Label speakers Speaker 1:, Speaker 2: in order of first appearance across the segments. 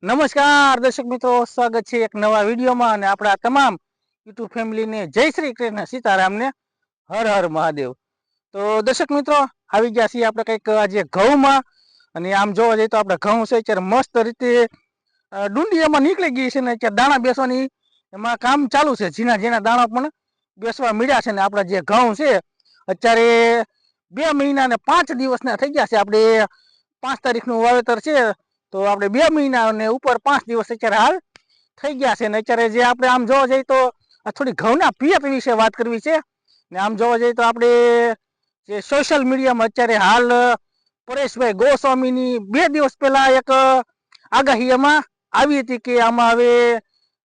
Speaker 1: નમસ્કાર દર્શક મિત્રો, સ્વાગત છે એક નવા વિડીયોમાં અને આપણા તમામ યુટ્યુબ ફેમિલીને જય શ્રી કૃષ્ણ સીતારામને હર હર મહાદેવ। તો દર્શક મિત્રો આવી ગયા છીએ આપણે કંઈક આજે ઘઉંમાં, અને આમ જોવા જઈએ તો આપણે ઘઉં છે અત્યારે મસ્ત રીતે ડુંડિયામાં નીકળી ગઈ છે ને અત્યારે દાણા બેસવાની એમાં કામ ચાલુ છે। ઝીણા ઝીણા દાણા પણ બેસવા મળ્યા છે ને આપણા જે ઘઉં છે અત્યારે 2 મહિના ને 5 દિવસના થઈ ગયા છે। આપણે 5 તારીખનું વાવેતર છે તો આપણે 2 મહિના અને ઉપર 5 દિવસ અત્યારે હાલ થઈ ગયા છે ને અત્યારે જે આપણે આમ જોવા જઈએ તો થોડી ઘઉંના પિયત વિશે વાત કરવી છે ને આમ જોવા જઈએ તો આપણે જે સોશિયલ મીડિયામાં અત્યારે હાલ પરેશભાઈ ગોસ્વામીની 2 દિવસ પહેલા એક આગાહી એમાં આવી હતી કે આમાં હવે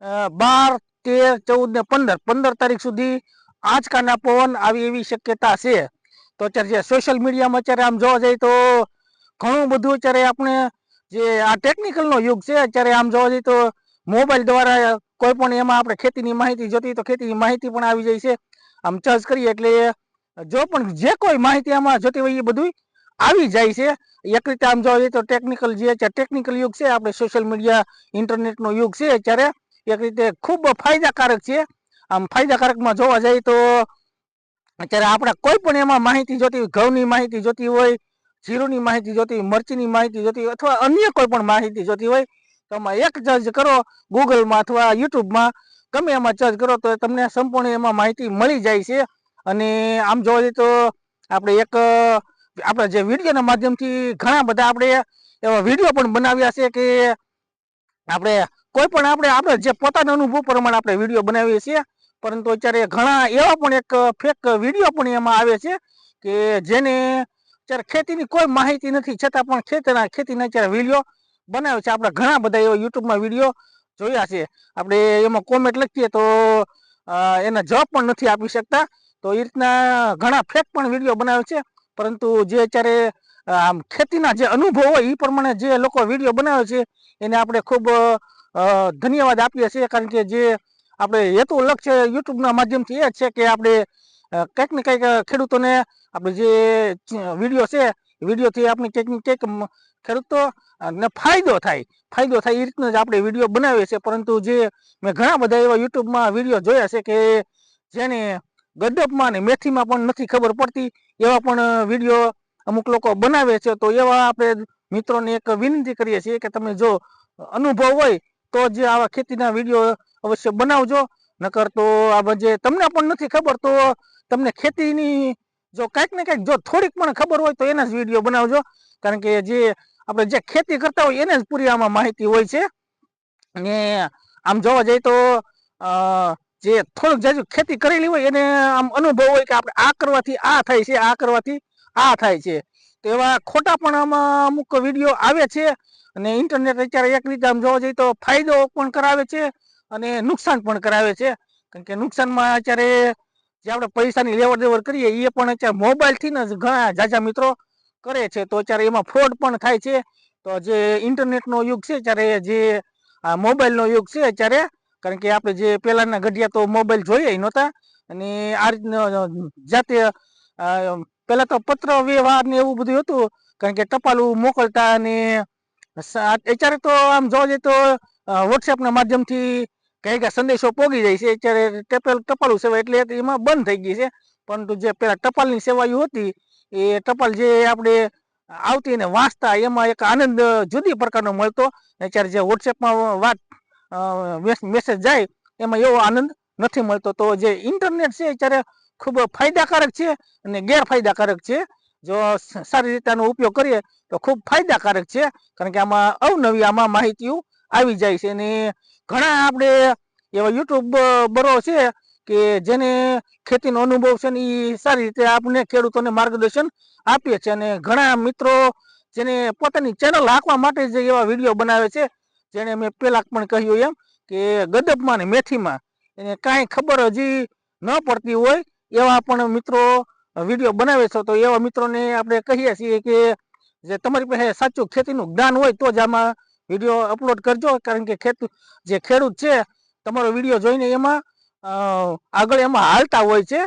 Speaker 1: 12, 13, 14 ને 15 તારીખ સુધી આંચકાના પવન આવી એવી શક્યતા છે। તો અત્યારે જે સોશિયલ મીડિયામાં અત્યારે આમ જોવા જઈએ તો ઘણું બધું અત્યારે આપણે જે આ ટેકનિકલનો યુગ છે અત્યારે આમ જોવા જઈએ તો મોબાઈલ દ્વારા કોઈ પણ એમાં આપણે ખેતીની માહિતી જોતી તો ખેતીની માહિતી પણ આવી જાય છે। આમ સર્ચ કરીએ એટલે જો પણ જે કોઈ માહિતી આમાં જોતી હોય એ બધું આવી જાય છે। એક રીતે આમ જોવા જઈએ તો ટેકનિકલ જે ટેકનિકલ યુગ છે, આપણે સોશિયલ મીડિયા ઇન્ટરનેટનો યુગ છે અત્યારે એક રીતે ખૂબ ફાયદાકારક છે। આમ ફાયદાકારકમાં જોવા જઈએ તો અત્યારે આપણે કોઈ પણ એમાં માહિતી જોતી હોય, ઘઉંની માહિતી જોતી હોય, જીરુની માહિતી જોતી હોય, મરચીની માહિતી જોતી હોય અથવા અન્ય કોઈ પણ માહિતી જોતી હોય તો એમાં એક સર્ચ કરો ગૂગલમાં અથવા યુટ્યુબમાં, ગમે એમાં સર્ચ કરો તો તમને સંપૂર્ણ એમાં માહિતી મળી જાય છે। અને આમ જોવા જઈએ તો આપણે એક આપણા જે વિડીયોના માધ્યમથી ઘણા બધા આપણે એવા વિડીયો પણ બનાવ્યા છે કે આપણે કોઈ પણ આપણે જે પોતાના અનુભવ પ્રમાણે આપણે વિડીયો બનાવીએ છીએ, પરંતુ અત્યારે ઘણા એવા પણ એક ફેક વિડીયો પણ એમાં આવે છે કે જેને અત્યારે ખેતીની કોઈ માહિતી નથી છતાં પણ ખેતીના અત્યારે વિડીયો બનાવે છે। આપણે ઘણા બધા એવા યુટ્યુબમાં વિડીયો જોયા છે। આપણે એમાં કોમેન્ટ લખીએ તો એના જવાબ પણ નથી આપી શકતા। તો એ રીતના ઘણા ફેક પણ વિડીયો બનાવે છે, પરંતુ જે અત્યારે આમ ખેતીના જે અનુભવ હોય એ પ્રમાણે જે લોકો વિડીયો બનાવે છે એને આપણે ખૂબ ધન્યવાદ આપીએ છીએ, કારણ કે જે આપણે હેતુ લક્ષ્ય યુટ્યુબના માધ્યમથી એ જ છે કે આપણે કંઈક ને કંઈક ખેડૂતોને આપણે જે વિડીયો છે વિડીયોથી આપણે કંઈક ને કંઈક ખેડૂતોને ફાયદો થાય એ રીતના જ આપણે વિડીયો બનાવીએ છીએ। પરંતુ જે મેં ઘણા બધા એવા યુટ્યુબમાં વિડીયો જોયા છે કે જેને ગડપમાં ને મેથીમાં પણ નથી ખબર પડતી એવા પણ વિડીયો અમુક લોકો બનાવે છે। તો એવા આપણે મિત્રોને એક વિનંતી કરીએ છીએ કે તમે જો અનુભવ હોય તો જ આવા ખેતીના વિડીયો અવશ્ય બનાવજો, નકર તો આ જે તમને પણ નથી ખબર તો તમને ખેતીની જો કંઈક ને કંઈક જો થોડીક પણ ખબર હોય તો એના જ વિડીયો બનાવજો, કારણ કે જે આપણે જે ખેતી કરતા હોય એને જ પૂરી આમાં માહિતી હોય છે। અને આમ જોવા જઈએ તો જે થોડુંક જાજુ ખેતી કરેલી હોય એને આમ અનુભવ હોય કે આપણે આ કરવાથી આ થાય છે, આ કરવાથી આ થાય છે। તો એવા ખોટા પણ આમાં અમુક વિડીયો આવે છે। અને ઇન્ટરનેટ અત્યારે એક રીતે આમ જોવા જઈએ તો ફાયદો પણ કરાવે છે અને નુકસાન પણ કરાવે છે, કારણ કે નુકસાનમાં અત્યારે જે આપણે પૈસાની લેવડ દેવડ કરીએ એ પણ અત્યારે મોબાઈલથી જ ઘણા ઝાઝા મિત્રો કરે છે। તો અત્યારે એમાં ફ્રોડ પણ થાય છે। તો જે ઇન્ટરનેટનો યુગ છે ત્યારે જે આ મોબાઈલનો યુગ છે અત્યારે, કારણ કે આપણે જે પહેલાના ઘડિયા તો મોબાઈલ જોઈએ નહોતા, અને આ રીતના જાતે પહેલાં તો પત્ર વ્યવહાર ને એવું બધું હતું, કારણ કે ટપાલું મોકલતા અને અત્યારે તો આમ જોવા જઈએ તો વોટ્સએપના માધ્યમથી કંઈક સંદેશો પોગી જાય છે। અત્યારે ટપાલું સેવા એટલે એમાં બંધ થઈ ગઈ છે, પરંતુ જે પેલા ટપાલની સેવાઓ હતી એ ટપાલ જે આપણે આવતી ને વાંચતા એમાં એક આનંદ જુદી પ્રકારનો મળતો। અત્યારે જે વોટ્સએપમાં વાત મેસેજ જાય એમાં એવો આનંદ નથી મળતો। તો જે ઇન્ટરનેટ છે અત્યારે ખૂબ ફાયદાકારક છે અને ગેરફાયદાકારક છે। જો સારી રીતે આનો ઉપયોગ કરીએ તો ખૂબ ફાયદાકારક છે, કારણ કે આમાં અવનવી આમાં માહિતીઓ આવી જાય છે। અને ઘણા આપણે એવા યુટ્યુબરો છે કે જેને ખેતીનો અનુભવ છે ને એ સારી રીતે આપણે ખેડૂતોને માર્ગદર્શન આપીએ છીએ। અને ઘણા મિત્રો જેને પોતાની ચેનલ હાંકવા માટે જ એવા વિડીયો બનાવે છે, જેને મેં પહેલાં પણ કહ્યું એમ કે ગડપમાં ને મેથીમાં એને કાંઈ ખબર હજી ન પડતી હોય એવા પણ મિત્રો વિડીયો બનાવે છે। તો એવા મિત્રોને આપણે કહીએ છીએ કે જે તમારી પાસે સાચું ખેતીનું જ્ઞાન હોય તો જ આમાં વિડીયો અપલોડ કરજો, કારણ કે જે ખેડૂત છે તમારો વિડીયો જોઈને એમાં આગળ એમાં હાલતા હોય છે।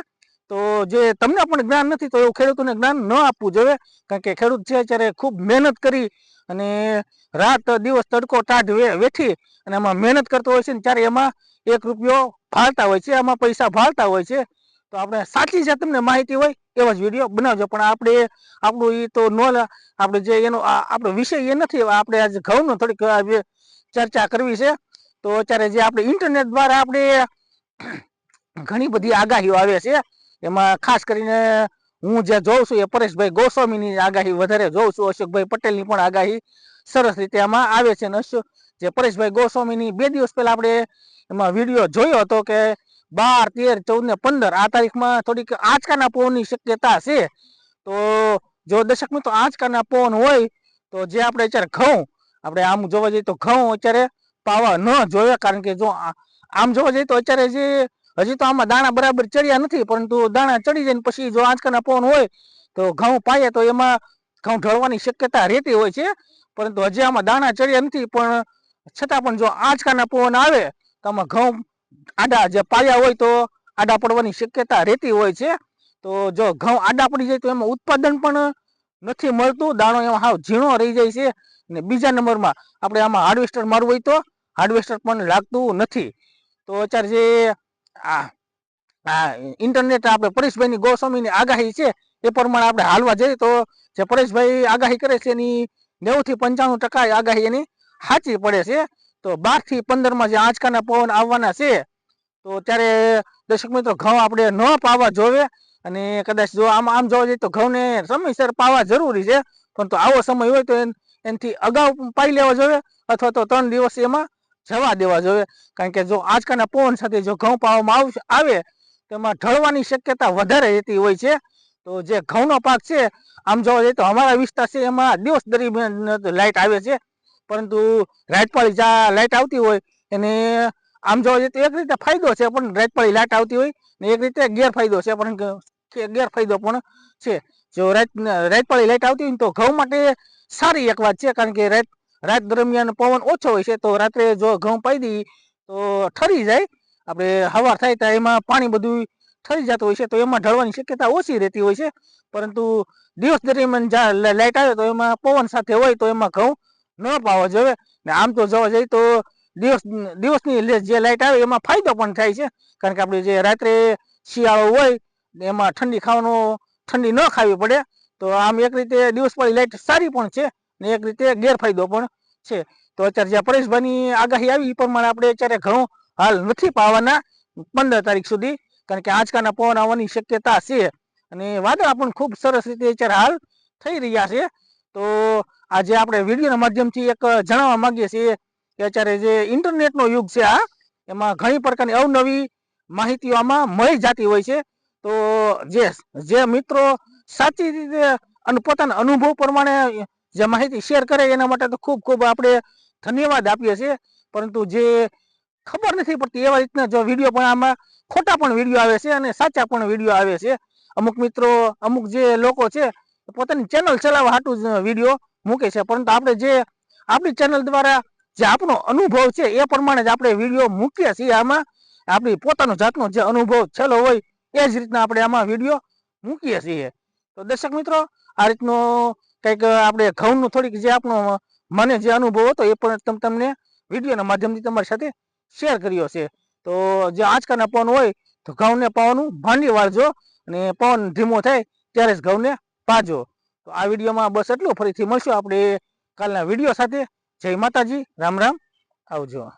Speaker 1: તો જે તમને પણ જ્ઞાન નથી તો એવું ખેડૂતોને જ્ઞાન ન આપવું જોઈએ, કારણ કે ખેડૂત છે ત્યારે ખૂબ મહેનત કરી અને રાત દિવસ તડકો ટાઢ વેઠી અને એમાં મહેનત કરતો હોય છે ને ત્યારે એમાં 1 રૂપિયો ભાળતા હોય છે, એમાં પૈસા ભાળતા હોય છે. તો આપણે સાચી જે તમને માહિતી હોય એવો જ વિડીયો બનાવજો, પણ આપણે આપણું એ તો આપણે જે એનો આપણો વિષય એ નથી. આપણે આજે ઘઉંનો થોડીક ચર્ચા કરવી છે. તો અત્યારે જે આપણે ઇન્ટરનેટ દ્વારા આપણે ઘણી બધી આગાહીઓ આવે છે, એમાં ખાસ કરીને હું જે જોઉં છું એ પરેશભાઈ ગોસ્વામીની આગાહી વધારે જોઉં છું. અશોકભાઈ પટેલની પણ આગાહી સરસ રીતે આમાં આવે છે. અને જે પરેશભાઈ ગોસ્વામીની 2 દિવસ પહેલા આપણે એમાં વિડીયો જોયો હતો કે 12, 13, 14 ને 15 આ તારીખમાં થોડીક આંચકાના પવનની શક્યતા છે. તો જો દર્શક મિત્રો આંચકાના પવન હોય તો જે આપણે અત્યારે ઘઉં આપણે આમ જોવા જઈએ તો ઘઉં અત્યારે પાવા ન જોઈએ, કારણ કે જો આમ જોવા જઈએ તો અત્યારે જે હજી તો આમાં દાણા બરાબર ચડ્યા નથી, પરંતુ દાણા ચડી જાય ને પછી જો આંચકાના પવન હોય તો ઘઉં પાઈએ તો એમાં ઘઉં ઢળવાની શક્યતા રહેતી હોય છે. પરંતુ હજી આમાં દાણા ચડ્યા નથી, પણ છતાં પણ જો આંચકાના પવન આવે તો આમાં ઘઉં આડા જે પાયા હોય તો આડા પડવાની શક્યતા રહેતી હોય છે. તો જો ઘઉં આડા પડી જાય તો એમાં ઉત્પાદન પણ નથી મળતું, દાણો એમાં હાવ ઝીણો રહી જાય છે. અને બીજા નંબરમાં આપણે આમાં હાર્વેસ્ટર મારવું હોય તો હાર્વેસ્ટર પણ લાગતું નથી. તો અત્યારે જે ઇન્ટરનેટ આપણે પરેશભાઈની ગોસ્વામીની આગાહી છે એ પ્રમાણે આપણે હાલવા જઈએ તો જે પરેશભાઈ આગાહી કરે છે એની 90 થી 95% આગાહી એની સાચી પડે છે. તો 12 થી 15માં જે આંચકાના પવન આવવાના છે તો ત્યારે દર્શક મિત્રો ઘઉં આપણે ન પાવા જોવે. અને કદાચ જો આમ જોવા જઈએ તો ઘઉંને સમયસર પાવા જરૂરી છે, પરંતુ આવો સમય હોય તો એનાથી અગાઉ પાઈ લેવા જોઈએ, અથવા તો 3 દિવસ એમાં જવા દેવા જોઈએ. કારણ કે જો આંચકાના પવન સાથે જો ઘઉં પાવામાં આવે તો એમાં ઢળવાની શક્યતા વધારે રહેતી હોય છે. તો જે ઘઉંનો પાક છે આમ જોવા જઈએ તો અમારા વિસ્તાર છે એમાં દિવસ દરમિયાન લાઇટ આવે છે, પરંતુ રાતપાળી જ્યાં લાઇટ આવતી હોય એને આમ જોવા જઈએ તો એક રીતે ફાયદો છે, પણ રાતપાળી લાઇટ આવતી હોય ને એક રીતે ગેરફાયદો છે, પણ ગેરફાયદો પણ છે. જો રાતપાળી લાઇટ આવતી હોય ને તો ઘઉં માટે સારી એક વાત છે, કારણ કે રાત દરમિયાન પવન ઓછો હોય છે, તો રાત્રે જો ઘઉં પાઈ દઈએ તો ઠરી જાય. આપણે હવાર થાય તો એમાં પાણી બધું ઠરી જતું હોય છે, તો એમાં ઢળવાની શક્યતા ઓછી રહેતી હોય છે. પરંતુ દિવસ દરમિયાન જ્યાં લાઇટ આવે તો એમાં પવન સાથે હોય તો એમાં ઘઉં ન પાવા જોઈએ. ને આમ તો જોવા જઈએ તો દિવસની જે લાઇટ આવે એમાં ફાયદો પણ થાય છે, કારણ કે આપણે જે રાત્રે શિયાળો હોય એમાં ઠંડી ન ખાવી પડે. તો આમ એક રીતે દિવસવાળી લાઇટ સારી પણ છે ને એક રીતે ગેરફાયદો પણ છે. તો અત્યારે જે પરેશભાઈની આગાહી આવી એ પ્રમાણે આપણે અત્યારે ઘઉં હાલ નથી પાવાના 15 તારીખ સુધી, કારણ કે આંચકાના પવન આવવાની શક્યતા છે. અને વાદળા પણ ખૂબ સરસ રીતે અત્યારે હાલ થઈ રહ્યા છે. તો આજે આપણે વિડીયોના માધ્યમથી એક જણાવવા માંગીએ છીએ કે અત્યારે જે ઇન્ટરનેટનો યુગ છે એમાં ઘણી પ્રકારની અવનવી માહિતીઓ આમાં મળી જતી હોય છે. તો જે મિત્રો સાચી રીતે અને પોતાના અનુભવ પ્રમાણે જે માહિતી શેર કરે એના માટે તો ખૂબ ખૂબ આપણે ધન્યવાદ આપીએ છીએ. પરંતુ જે ખબર નથી પડતી એવા રીતના જો વિડીયો પણ આમાં ખોટા પણ વિડીયો આવે છે અને સાચા પણ વિડીયો આવે છે. અમુક મિત્રો અમુક જે લોકો છે પોતાની ચેનલ ચલાવવા હાટુ જ વિડીયો મૂકે છે, પરંતુ આપણે જે આપણી ચેનલ દ્વારા જે આપણો અનુભવ છે એ પ્રમાણે જ આપણે વિડીયો મૂકીએ છીએ. આમાં આપણી પોતાનો જાતનો જે અનુભવ છેલ્લો હોય એ જ રીતના આપણે આમાં વિડીયો મૂકીએ છીએ. તો દર્શક મિત્રો આ રીતનો કંઈક આપણે ઘઉંનું થોડીક જે આપણો મને જે અનુભવ હતો એ પણ તમને વિડીયોના માધ્યમથી તમારી સાથે શેર કર્યો છે. તો જે આંચકાના પવન હોય તો ઘઉંને પાવાનું ભાંડી વાળજો, અને પવન ધીમો થાય ત્યારે જ ઘઉંને પાજો. તો આ વિડીયોમાં બસ એટલું. ફરીથી મળશું આપણે કાલના વિડીયો સાથે. જય માતાજી, રામ રામ, આવજો.